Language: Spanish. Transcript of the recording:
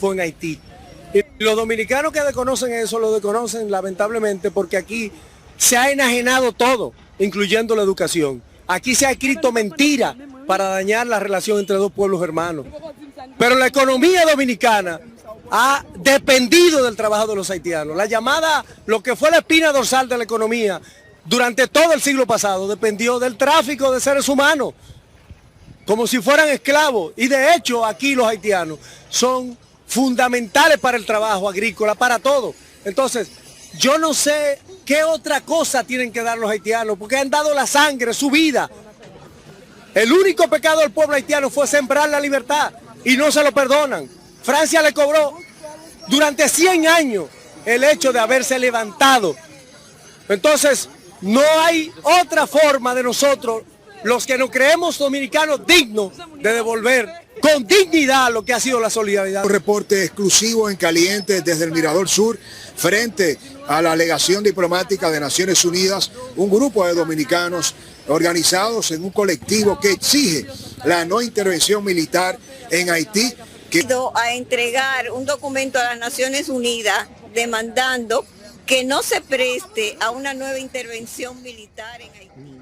fue en Haití. Y los dominicanos que desconocen eso, lo desconocen lamentablemente porque aquí se ha enajenado todo, incluyendo la educación. Aquí se ha escrito mentira para dañar la relación entre dos pueblos hermanos. Pero la economía dominicana ha dependido del trabajo de los haitianos. La llamada, lo que fue la espina dorsal de la economía durante todo el siglo pasado, dependió del tráfico de seres humanos, como si fueran esclavos. Y de hecho aquí los haitianos son fundamentales para el trabajo agrícola, para todo. Entonces, yo no sé qué otra cosa tienen que dar los haitianos, porque han dado la sangre, su vida. El único pecado del pueblo haitiano fue sembrar la libertad y no se lo perdonan. Francia le cobró durante 100 años el hecho de haberse levantado. Entonces, no hay otra forma de nosotros, los que nos creemos dominicanos, dignos de devolver con dignidad lo que ha sido la solidaridad. Un reporte exclusivo en caliente desde el Mirador Sur, frente a la alegación diplomática de Naciones Unidas, un grupo de dominicanos organizados en un colectivo que exige la no intervención militar en Haití. A entregar un documento a las Naciones Unidas demandando que no se preste a una nueva intervención militar en Haití.